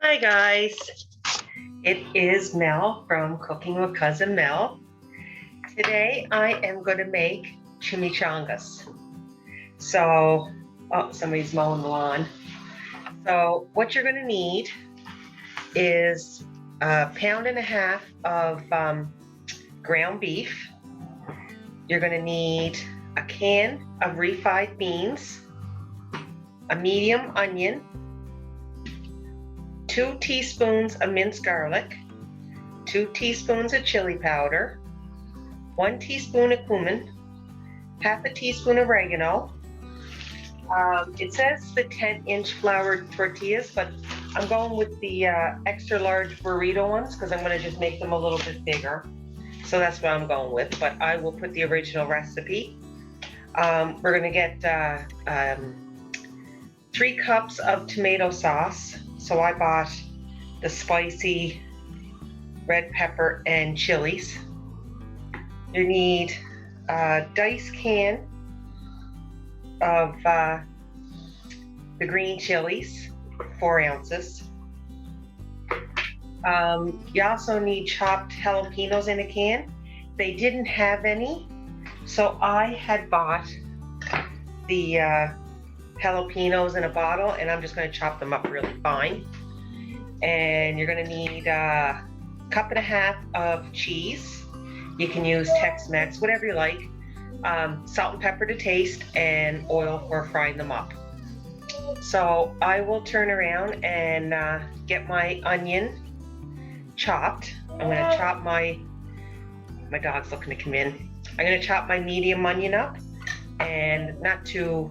Hi guys, it is Mel from Cooking with Cousin Mel. Today I am going to make chimichangas. So, oh, somebody's mowing the lawn. So what you're going to need is a pound and a half of ground beef. You're going to need a can of refried beans, a medium onion, 2 teaspoons of minced garlic, 2 teaspoons of chili powder, 1 teaspoon of cumin, half a teaspoon of oregano. It says the 10-inch floured tortillas, but I'm going with the extra large burrito ones because I'm going to just make them a little bit bigger. So that's what I'm going with, but I will put the original recipe. We're going to get 3 cups of tomato sauce. So I bought the spicy red pepper and chilies. You need a diced can of the green chilies, 4 ounces. You also need chopped jalapenos in a can. They didn't have any, so I had bought the jalapenos in a bottle, and I'm just going to chop them up really fine. And you're going to need a cup and a half of cheese. You can use Tex-Mex, whatever you like. Salt and pepper to taste, and oil for frying them up. So I will turn around and get my onion chopped. I'm going to chop my dog's looking to come in. I'm going to chop my medium onion up, and not too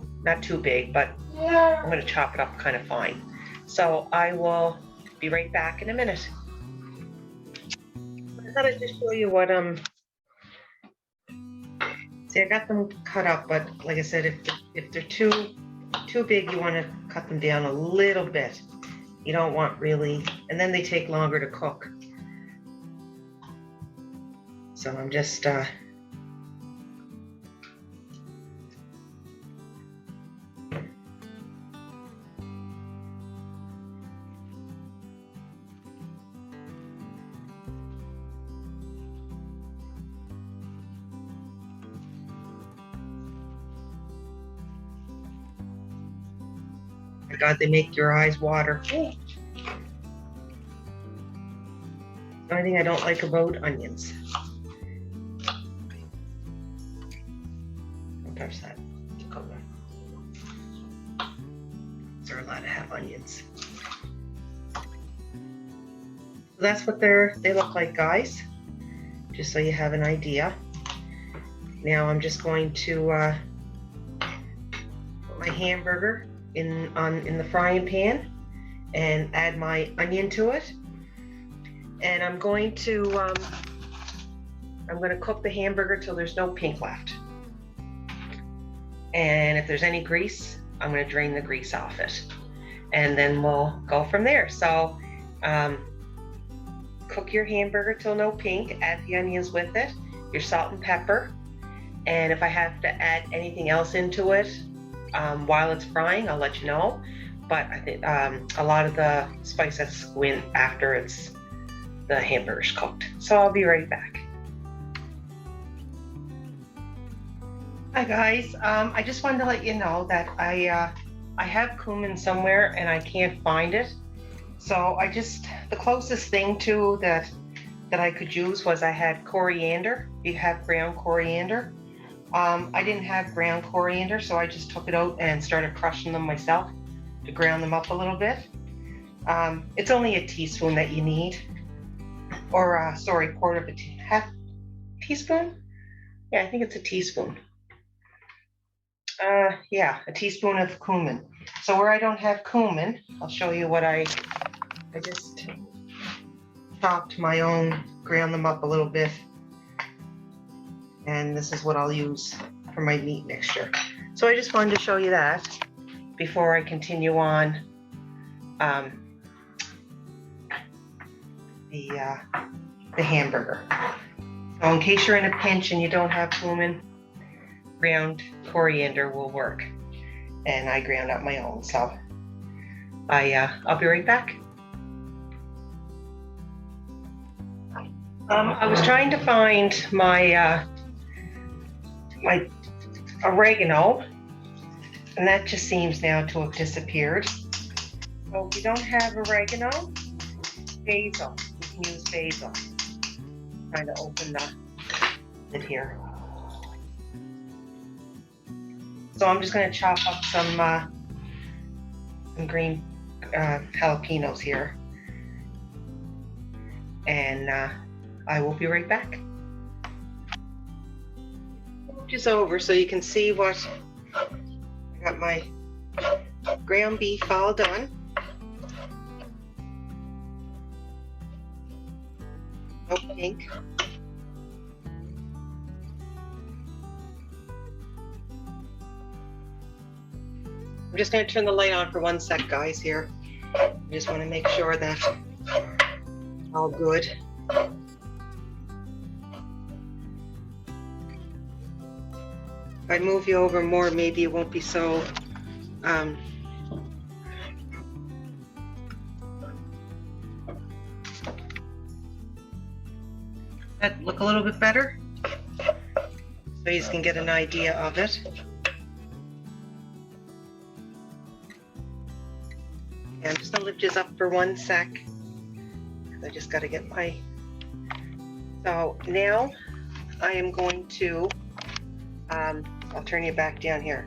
big, but I'm going to chop it up kind of fine. So I will be right back in a minute. I thought I'd just show you what see, I got them cut up, but like I said, if they're too big, you want to cut them down a little bit. You don't want really, and then they take longer to cook. So I'm just my God, they make your eyes water. The only thing I don't like about onions. Don't touch that. They're allowed to have onions. So that's what they look like, guys. Just so you have an idea. Now I'm just going to put my hamburger in the frying pan and add my onion to it. And I'm going to cook the hamburger till there's no pink left. And if there's any grease, I'm going to drain the grease off it. And then we'll go from there. So cook your hamburger till no pink, add the onions with it, your salt and pepper. And if I have to add anything else into it while it's frying, I'll let you know. But I think a lot of the spices go in after the hamburger's cooked. So I'll be right back. Hi guys, I just wanted to let you know that I have cumin somewhere and I can't find it. So the closest thing to that I could use was I had coriander. You have ground coriander. I didn't have ground coriander, so I just took it out and started crushing them myself to ground them up a little bit. It's only a teaspoon that you need, or half teaspoon? Yeah, I think it's a teaspoon. Yeah, a teaspoon of cumin. So where I don't have cumin, I'll show you what I just chopped my own, ground them up a little bit. And this is what I'll use for my meat mixture. So I just wanted to show you that before I continue on the hamburger. So in case you're in a pinch and you don't have cumin, ground coriander will work. And I ground up my own, so I'll be right back. I was trying to find my my oregano, and that just seems now to have disappeared. So if you don't have oregano, basil. You can use basil. I'm trying to open the lid here. So I'm just going to chop up some green jalapenos here, and I will be right back. Just over so you can see what I got. My ground beef all done. No pink. I'm just going to turn the light on for 1 sec, guys, here. I just want to make sure that all good. If I move you over more, maybe it won't be so that look a little bit better, so you can get an idea of it. I'm just gonna lift this up for 1 sec. I just got to get my. So now I am going to. I'll turn you back down here.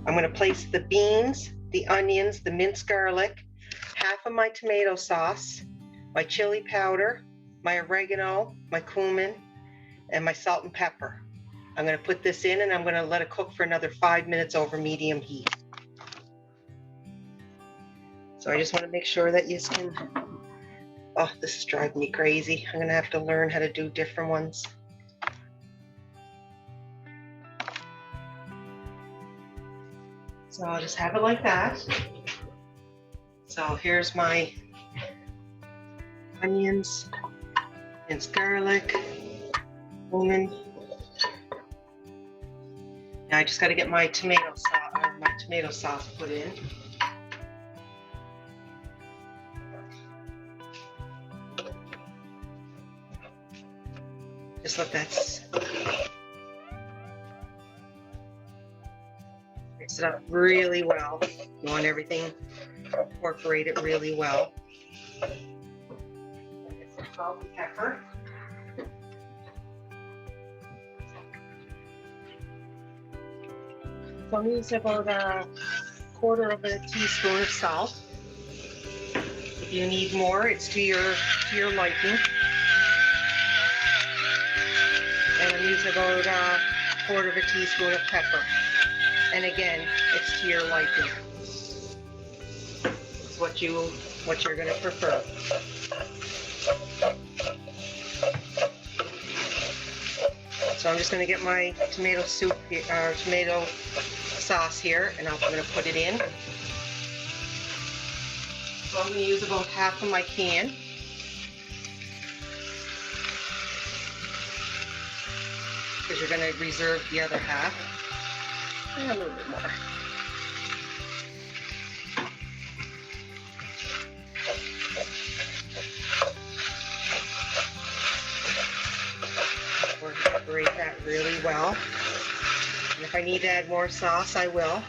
I'm going to place the beans, the onions, the minced garlic, half of my tomato sauce, my chili powder, my oregano, my cumin, and my salt and pepper. I'm going to put this in, and I'm going to let it cook for another 5 minutes over medium heat. So I just want to make sure that you can. Oh, this is driving me crazy. I'm going to have to learn how to do different ones. So I'll just have it like that. So here's my onions, minced garlic, cumin. Now I just got to get my tomato sauce put in. Just let that mix it up really well. You want everything incorporated really well. Get some salt and pepper. So I'm using about a quarter of a teaspoon of salt. If you need more, it's to your liking. And I'm using about a quarter of a teaspoon of pepper. And again, it's to your liking. It's what you're going to prefer. So I'm just going to get my tomato sauce here, and I'm going to put it in. So I'm going to use about half of my can. Because you're going to reserve the other half. And a little bit more. Incorporate that really well. And if I need to add more sauce, I will.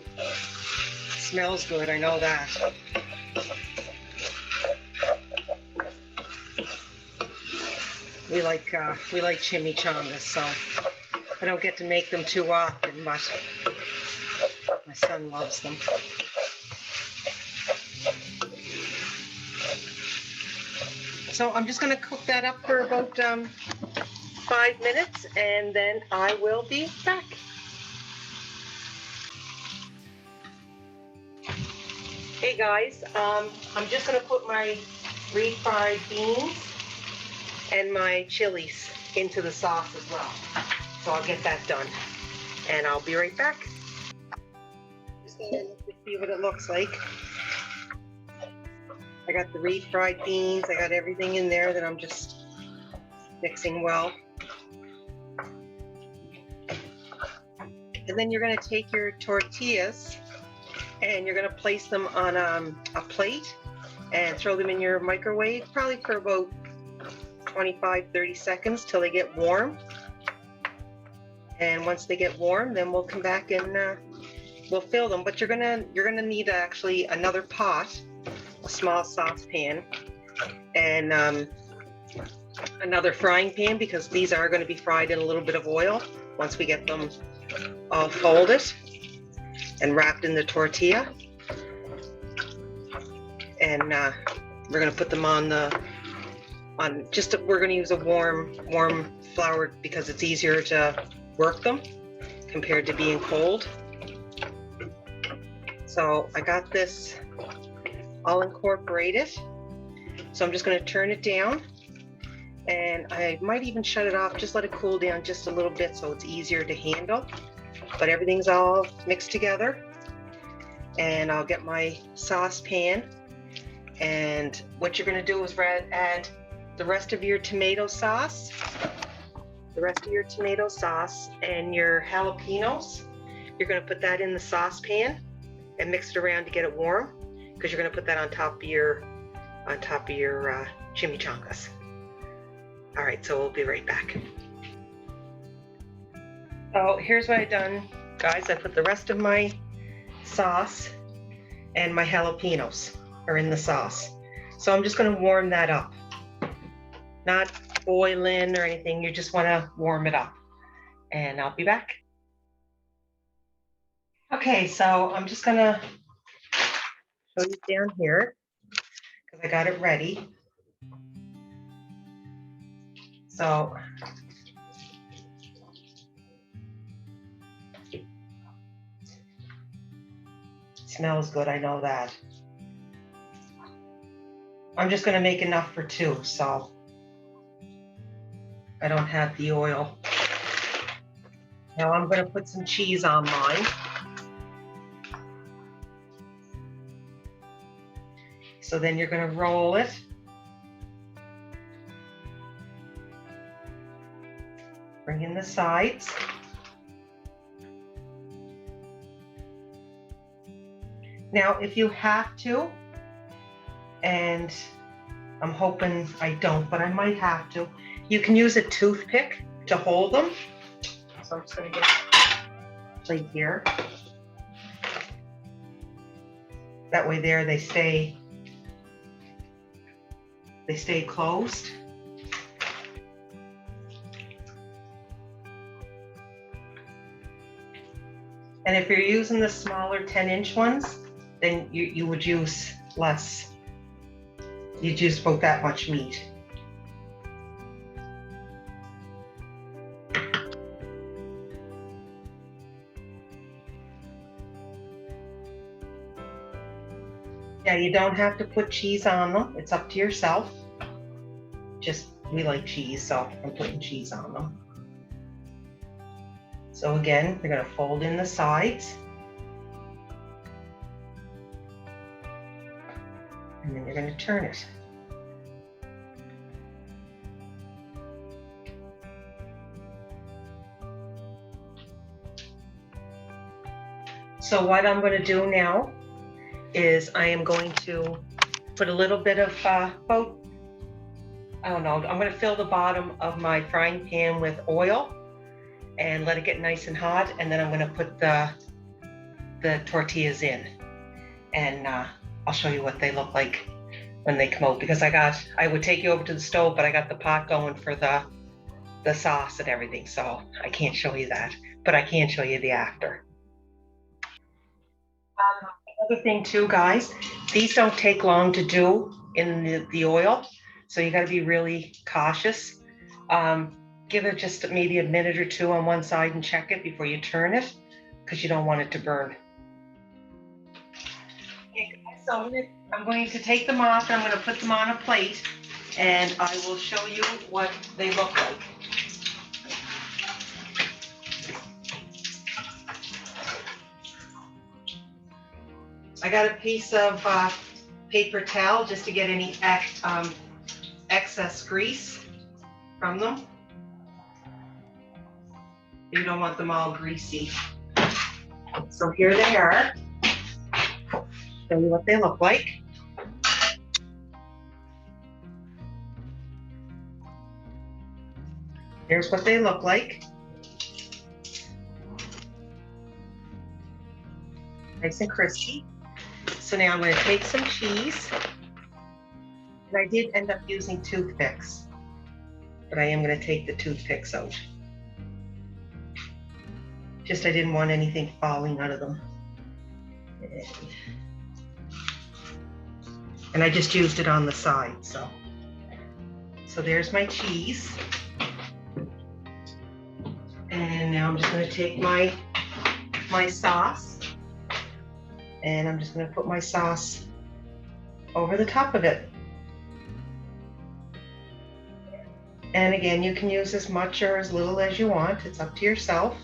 It smells good, I know that. We like chimichangas, so I don't get to make them too often, but my son loves them. So I'm just going to cook that up for about 5 minutes, and then I will be back. Hey guys, I'm just going to put my refried beans and my chilies into the sauce as well. So I'll get that done, and I'll be right back. Just gonna see what it looks like. I got the refried beans, I got everything in there that I'm just mixing well. And then you're gonna take your tortillas And you're gonna place them on a plate and throw them in your microwave, probably for about 25-30 seconds till they get warm. And once they get warm, then we'll come back and we'll fill them. But you're gonna need actually another pot, a small saucepan, and another frying pan, because these are going to be fried in a little bit of oil once we get them all folded and wrapped in the tortilla. And we're going to put them we're going to use a warm flour because it's easier to work them compared to being cold. So I got this all incorporated. So I'm just going to turn it down, and I might even shut it off, just let it cool down just a little bit so it's easier to handle. But everything's all mixed together, and I'll get my saucepan. And what you're going to do is add the rest of your tomato sauce, and your jalapenos. You're going to put that in the saucepan and mix it around to get it warm, because you're going to put that on top of your chimichangas. All right, so we'll be right back. So here's what I've done, guys. I put the rest of my sauce and my jalapenos are in the sauce. So I'm just going to warm that up. Not boiling or anything, you just want to warm it up. And I'll be back. Okay, so I'm just going to show you down here because I got it ready. So it smells good, I know that. I'm just going to make enough for two, so I don't have the oil. Now I'm going to put some cheese on mine. So then you're going to roll it. Bring in the sides. Now, if you have to, and I'm hoping I don't, but I might have to, you can use a toothpick to hold them. So I'm just going to get a plate here. That way there they stay closed. And if you're using the smaller 10-inch ones, then you would use less. You'd use about that much meat. Yeah, you don't have to put cheese on them. It's up to yourself. Just, we like cheese, so I'm putting cheese on them. So again, you're going to fold in the sides. And then you're going to turn it. So what I'm going to do now is I am going to put a little bit of about, I don't know, I'm going to fill the bottom of my frying pan with oil and let it get nice and hot, and then I'm going to put the tortillas in, and I'll show you what they look like when they come out, because I would take you over to the stove, but I got the pot going for the sauce and everything, so I can't show you that, but I can show you the after. Another thing too, guys, these don't take long to do in the oil, so you got to be really cautious. Give it just maybe a minute or two on one side and check it before you turn it, because you don't want it to burn. Okay, guys, so I'm going to take them off, and I'm going to put them on a plate, and I will show you what they look like. I got a piece of paper towel just to get any excess grease from them. You don't want them all greasy. So here they are. Show you what they look like. Here's what they look like. Nice and crispy. So now I'm going to take some cheese. And I did end up using toothpicks, but I am going to take the toothpicks out. Just I didn't want anything falling out of them. And I just used it on the side, so there's my cheese. And now I'm just going to take my sauce, and I'm just going to put my sauce over the top of it. And again, you can use as much or as little as you want. It's up to yourself.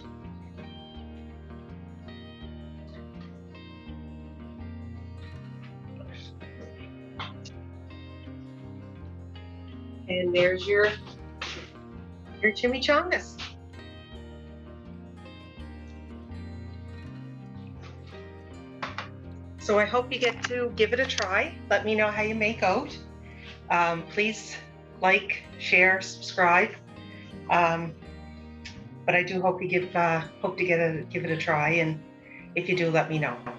And there's your chimichangas. So I hope you get to give it a try. Let me know how you make out. Please like, share, subscribe. But I do hope you give it a try, and if you do, let me know.